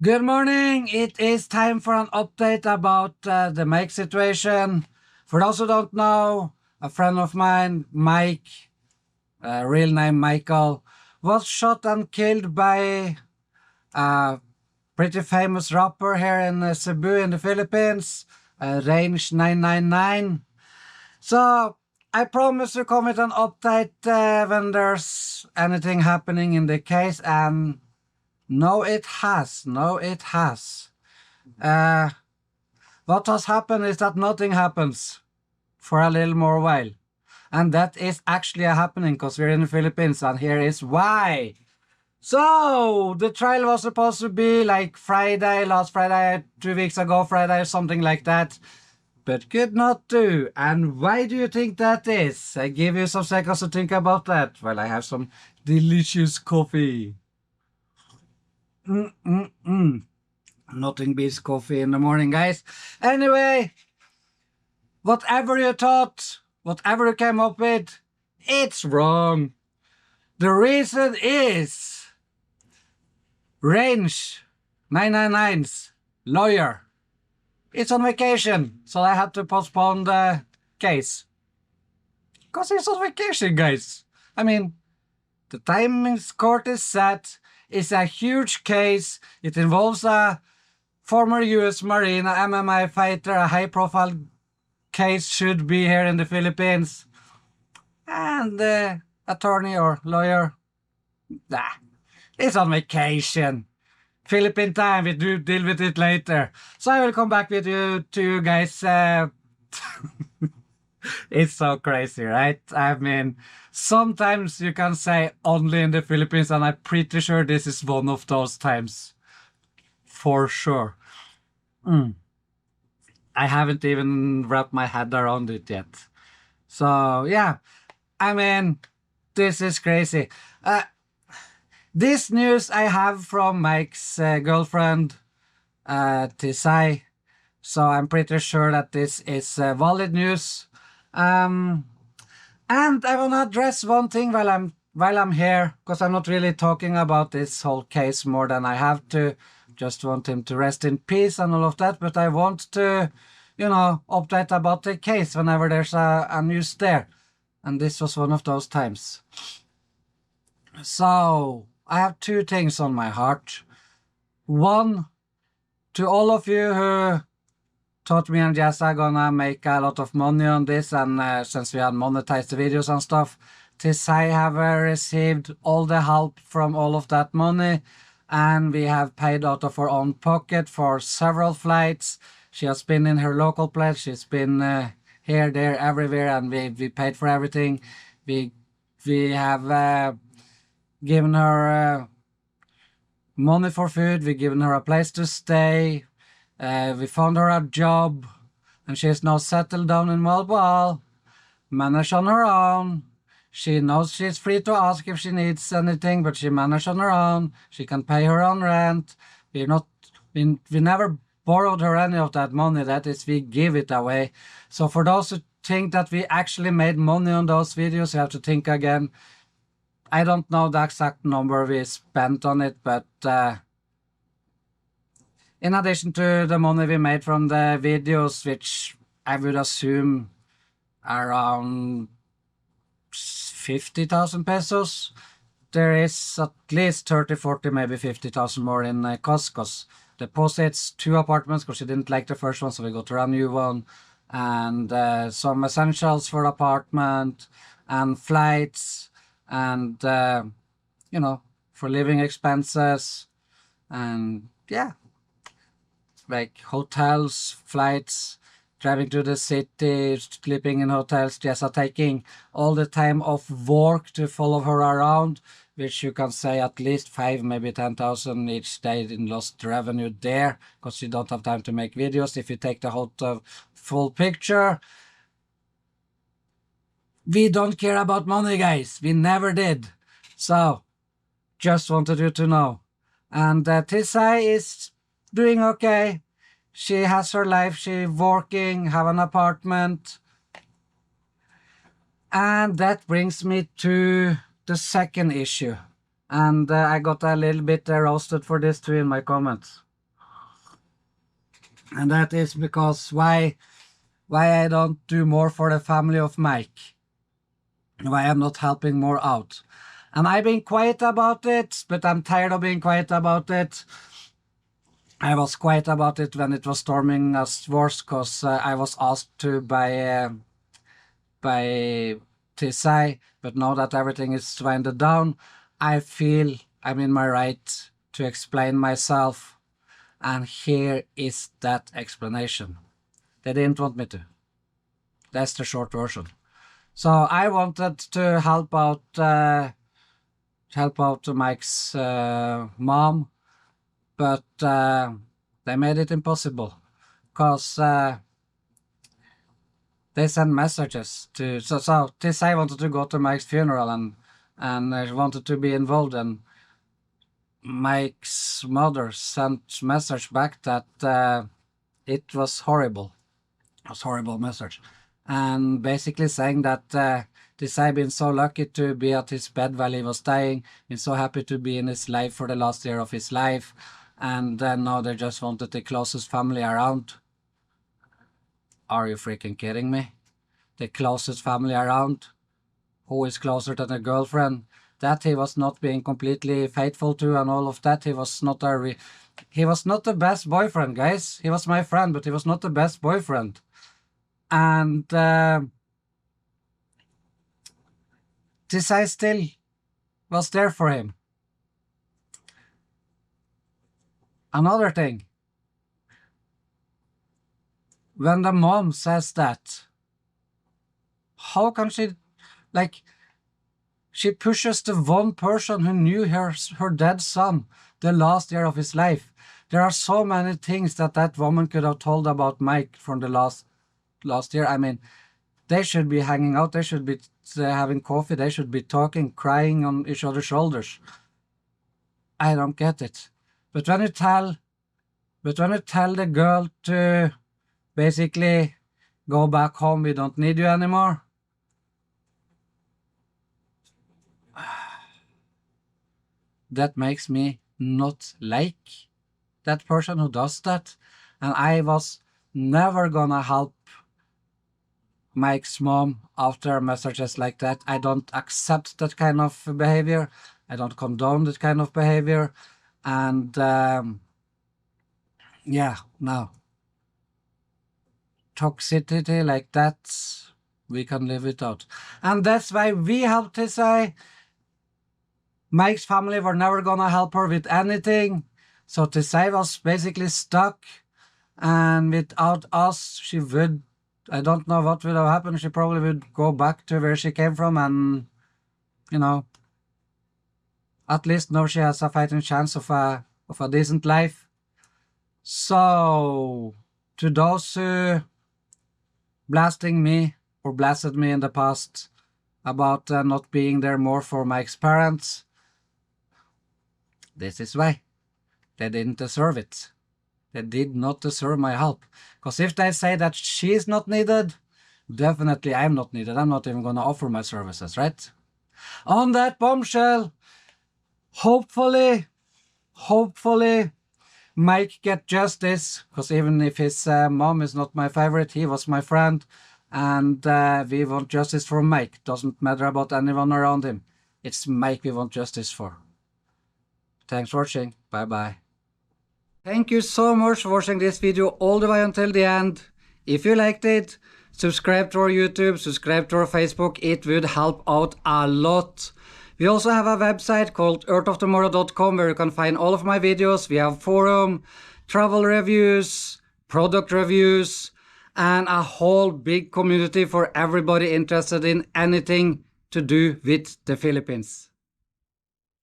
Good morning. It is time for an update about the Mike situation. For those who don't know, a friend of mine, Mike, real name Michael, was shot and killed by a pretty famous rapper here in Cebu in the Philippines, Range 999. So I promise to come with an update when there's anything happening in the case, and no, it has. No, it has. Uh, what has happened is that nothing happens for a little more while. And that is actually happening because we're in the Philippines, and here is why. So, the trial was supposed to be like Friday, last Friday, 2 weeks ago, Friday, something like that, but could not do. And why do you think that is? I give you some seconds to think about that while I have some delicious coffee. Nothing beats coffee in the morning, guys. Anyway, whatever you thought, whatever you came up with, it's wrong. The reason is Range 999's lawyer. It's on vacation, so I had to postpone the case. Because he's on vacation, guys. I mean, the time court is set. It's a huge case. It involves a former US Marine, a MMA fighter, a high-profile case should be here in the Philippines. And the attorney or lawyer, he's on vacation. Philippine time, we do deal with it later. So I will come back with you to you guys. It's so crazy, right? I mean, sometimes you can say only in the Philippines, and I'm pretty sure this is one of those times. For sure. I haven't even wrapped my head around it yet. So, yeah. I mean, this is crazy. This news I have from Mike's girlfriend, Tisai. So I'm pretty sure that this is valid news. And I want to address one thing while I'm here, because I'm not really talking about this whole case more than I have to. Just want him to rest in peace and all of that. But I want to, update about the case whenever there's a news there. And this was one of those times. So I have two things on my heart. One, to all of you who thought me and Jessa gonna make a lot of money on this, and since we had monetized the videos and stuff, I have received all the help from all of that money, and we have paid out of our own pocket for several flights. She has been in her local place, she's been here, there, everywhere, and we paid for everything. We have given her money for food, we've given her a place to stay, we found her a job, and she is now settled down in Melbourne, managed on her own. She knows she's free to ask if she needs anything, but she managed on her own. She can pay her own rent. We never borrowed her any of that money. That is, we give it away. So for those who think that we actually made money on those videos, you have to think again. I don't know the exact number we spent on it, but in addition to the money we made from the videos, which I would assume around 50,000 pesos, there is at least 30, 40, maybe 50,000 more in cost, because deposits, 2 apartments, because she didn't like the first one, so we got her a new one, and some essentials for apartment, and flights, and for living expenses, and yeah, like hotels, flights, driving to the city, sleeping in hotels, Jessa taking all the time off work to follow her around, which you can say at least 5, maybe 10,000 each day in lost revenue there, because you don't have time to make videos. If you take the whole full picture, we don't care about money, guys. We never did. So, just wanted you to know. And Tisai is doing okay. She has her life. She's working, have an apartment. And that brings me to the second issue. And I got a little bit roasted for this too in my comments. And that is because why I don't do more for the family of Mike. Why I'm not helping more out. And I've been quiet about it, but I'm tired of being quiet about it. I was quiet about it when it was storming as worse, because I was asked to by TSI, but now that everything is winded down, I feel I'm in my right to explain myself, and here is that explanation. They didn't want me to. That's the short version. So I wanted to help out Mike's mom, but they made it impossible, because they sent messages to. So TSI wanted to go to Mike's funeral and wanted to be involved, and Mike's mother sent message back that it was horrible. It was horrible message, and basically saying that TSI been so lucky to be at his bed while he was dying, been so happy to be in his life for the last year of his life, and now they just wanted the closest family around. Are you freaking kidding me? The closest family around? Who is closer than a girlfriend? That he was not being completely faithful to and all of that. He was not he was not the best boyfriend, guys. He was my friend, but he was not the best boyfriend. And TSI still was there for him. Another thing. When the mom says that, how can she, like, she pushes the one person who knew her dead son the last year of his life. There are so many things that woman could have told about Mike from the last year. I mean, they should be hanging out, they should be having coffee, they should be talking, crying on each other's shoulders. I don't get it. But when you tell the girl to basically go back home, we don't need you anymore, that makes me not like that person who does that. And I was never gonna help Mike's mom after messages like that. I don't accept that kind of behavior. I don't condone that kind of behavior. And yeah, no. Toxicity like that, we can live without. And that's why we helped TSI. Mike's family were never gonna help her with anything. So TSI was basically stuck. And without us, she would, I don't know what would have happened. She probably would go back to where she came from, and, you know, at least now she has a fighting chance of a decent life. So, to those who blasting me or blasted me in the past about not being there more for Mike's parents, this is why. They didn't deserve it. They did not deserve my help. Because if they say that she's not needed, definitely I'm not needed. I'm not even going to offer my services, right? On that bombshell, hopefully, Mike get justice. Because even if his mom is not my favorite, he was my friend. And we want justice for Mike. Doesn't matter about anyone around him. It's Mike we want justice for. Thanks for watching. Bye-bye. Thank you so much for watching this video all the way until the end. If you liked it, subscribe to our YouTube, subscribe to our Facebook. It would help out a lot. We also have a website called earthoftomorrow.com where you can find all of my videos. We have forum, travel reviews, product reviews, and a whole big community for everybody interested in anything to do with the Philippines.